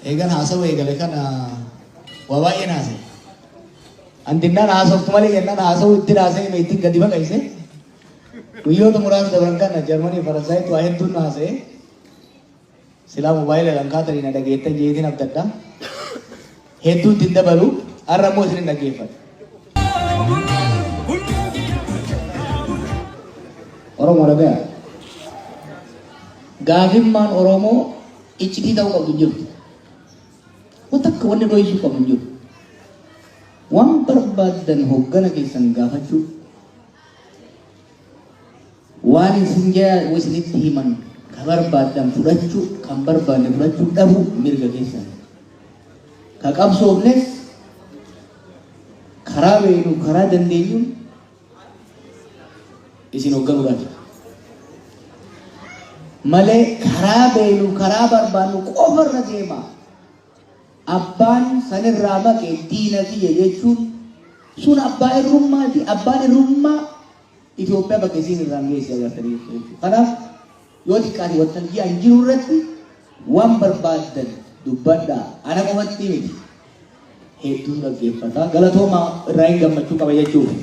eegan haasawaa eegale kana waa baay'een haasa'e. Antinnaan haasoftu malee jennaan haasawuu itti haasa'e ma ittiin gadi baqayse. Guyyoota muraasa dabran kana Jarmanii Faransaayit waa hedduun haasa'e. Silaa moobaayila kan kaatanii na dhageettan jeetiin abdaddaa. Hedduun ittiin dabalu har'a immoo isin hin dhaggeeffatu. Oromoo dhagaya. Gaafimmaan Oromoo iccitii ta'uu qabdu jirtu. Wanta akka wanni dho'isuu qabu hin jiru. Waan barbaadan hoggana keessan gaafachuu. Waan isin isinitti himan ka barbaadan fudhachuu kan barbaanne fudhachuu dhabu mirga keessan. Ka qabsoofnes karaa beenu karaa dandeenyuun isin hoogganuudhaaf. Malee karaa beenu karaa barbaannu qofarra deemaa. Abbaan sanirraa maqee diina kiyya jechuun sun abbaa irrummaati. Abbaan irrummaa Itoophiyaa bakka isiin irraan geesse agartanii jechuudha. Kanaaf yoo xiqqaate waltajjii an jiru irratti waan barbaadan dubbadhaa. Ana qofatti miti. Hedduun dhaggeeffataa. Galatooma irraa hin gammachuu qaba jechuudha.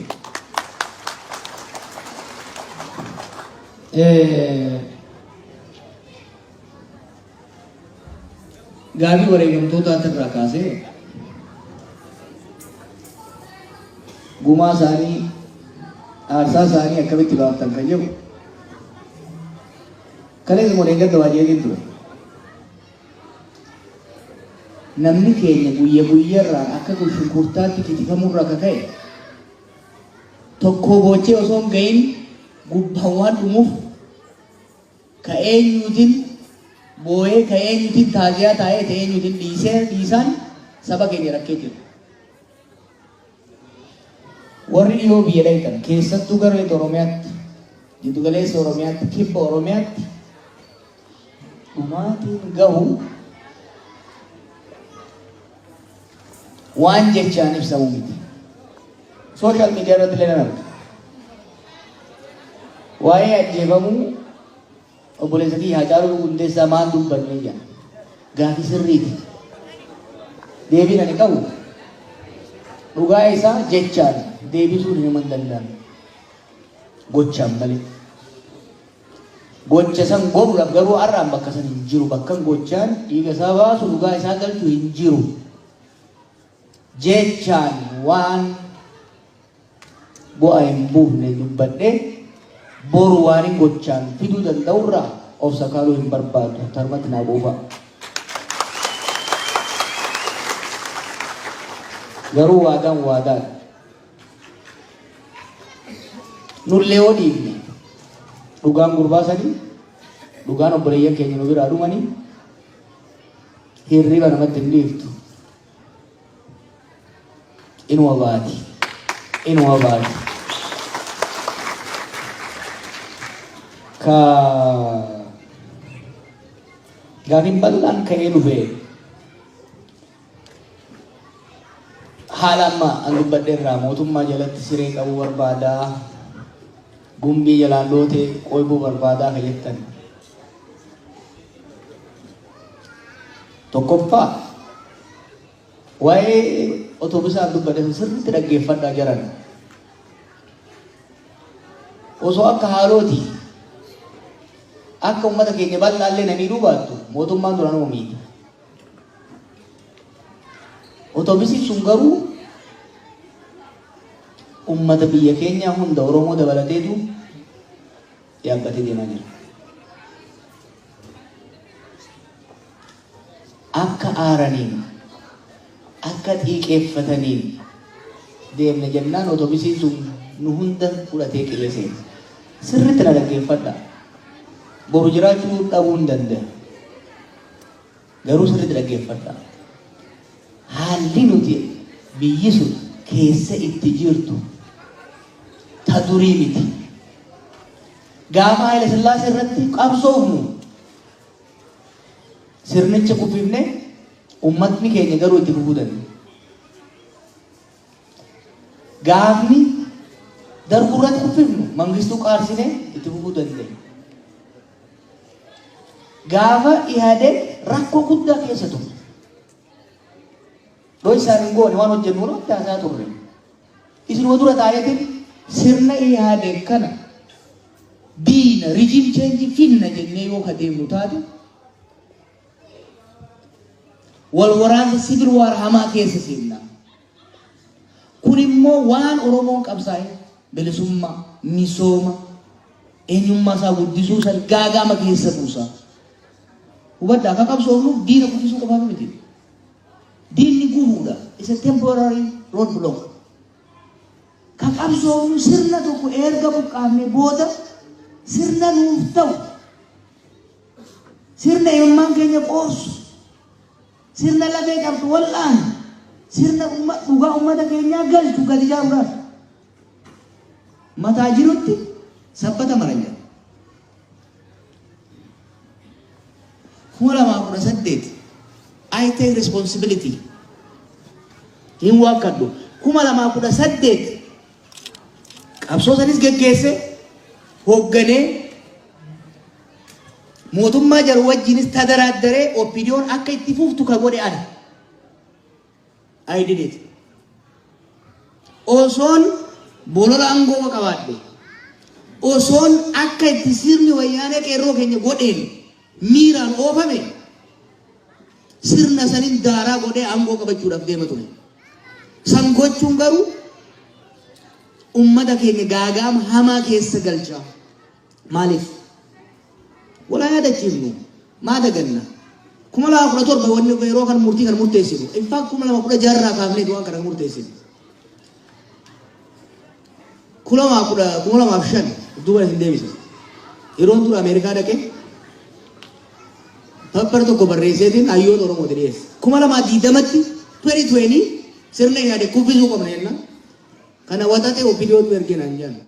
Gaabii wareegamtoota irraa kaasee gumaa isaanii aarsaa isaanii akkamitti baaftan kan jedhu kaleessa modeengata waajjiraatiin ture. Namni keenya guyya guyyarraan akka shunkurtaatti kitifamurraa akka ka'e tokko boochee osoo hin gahin gubbaan waan dhumuuf ka eenyuutiin boo'ee ka eenyuutiin taaziyaa taa'ee ta'e eenyuutiin dhiisaan saba keenya rakkee jiru. Warri dhiyoo biyya dhaqan keessattuu gara Oromiyaatti, jiddu galeessa Oromiyaatti, kibba Oromiyaatti dhumaatiin gahu waan jechaan ibsamu miti. Sooshaal miidiyaa irratti illee nan arga. Waa'ee ajjeefamuu obboleessa kiyya Haacaaluu Hundeessaa maal dubbanne jedha. Gaafii sirriiti. Deebiin ani qabu dhugaa isaa jechaan deebisuun hin danda'amu. Gochaan malee. Gocha san godhuudhaaf garuu har'aan bakka san hin jiru. Bakka gochaan dhiiga isaa baasu dhugaa isaa galchu hin jiru. Jechaan waan bu'aa hin buufne dubbadhee boru waan hin gochaan fiduu danda'urraa of sakaaluu hin barbaadu. Tarmatti naa buufa. Garuu waadaan waadaan. Nullee yoo dhiifne dhugaan gurbaasanii dhugaan obboleeyyan keenya nu biraa dhumanii hirriba namatti hin dhiiftu. Inuma baati. Inuma baati. Gaafiin bal'aan ka'ee dhufee haala amma an dubbadhe irraa mootummaa jalatti siree qabuu barbaadaa gumbii jalaan lootee qoybuu barbaadaa ka jettan tokkoffaa waa'ee otobusaan dubbadhe sirriitti dhaggeeffadhaa jiran osoo akka haalooti akka ummata keenya bal'aallee namii duubaattu mootummaan duraan uumiidha. Otobisiin sun garuu ummata biyya keenya hunda Oromoo dabalateetu yaabbatee deemaa jira. Akka aaraniin akka xiiqeeffataniin deemne jennaan otobisiin sun nu hunda fudhatee qilleensee sirriitti na dhaggeeffadha. Boru jiraachuu dhabuu hin danda'a. Garuu sirriitti dhaggeeffadha. Haalli nuti biyyi sun keessa itti jirtu ta durii miti. Gaafa Haile Sillaasee irratti qabsoofnu sirnicha kuffifne ummatni keenya garuu itti fufuu danda'a. Gaafni darbuu irratti kuffifnu mangistuu qaarsine itti fufuu danda'a. Gaafa Ihaadeen rakkoo guddaa keessa ture. Doi saring goone waan hojjennu waan taasaa turre. Isin wadura taayetin sirna yaade kana diina regime change finna jennee yoo kadeemnu taate wal waraansa civil war hamaa keessa seenna. Kun immoo waan Oromoon qabsaa'e bilisummaa, misooma, eenyummaa isaa guddisuu san gaagama keessa buusa. Hubaddaa akka qabsoofnu diina guddisuu qofaaf miti. Diinni gubuudha. It's a temporary roadblock. Kan qabsoofnu sirna tokko erga buqqaafne booda sirna nuuf ta'u. Sirna eenyummaan keenya qoosu. Sirna lafee qabdu wal'aan. Sirna dhugaa uummata keenyaa galchu gadi ijaaruudhaaf. Mataa jirutti sabbata maranya. 2018 I take responsibility. In wakaddu 2018 qabsoo sanis geggeesse hoogganee mootummaa jaru wajjinis tadaraaddaree opinion akka itti fuftu ka godhe ana. I did it. Osoon bolola aangoo qabaadhe. Osoon akka itti sirni wayyaanee qeerroo keenya godheen miiraan oofame sirna sanin daaraa godhee aangoo qabachuudhaaf deema ture. San gochuun garuu ummata keenya gaagama hamaa keessa galcha. Maaliif? Walaa yaadachiifnu maa daganna. 2017 wanni yeroo kan murtii kan murteessinu. In fact 2016 kaafnee waan kana murteessinu. 2015 duuba hin deebise. Yeroon dura Ameerikaa dhaqee pappar tokko barreesseetiin hayyoota Oromoo dhiyeesse. 2020tti 2020 sirna yaade kubbisuu qabna jenna. Kana waxaxee opiniyoon erginaan jenna.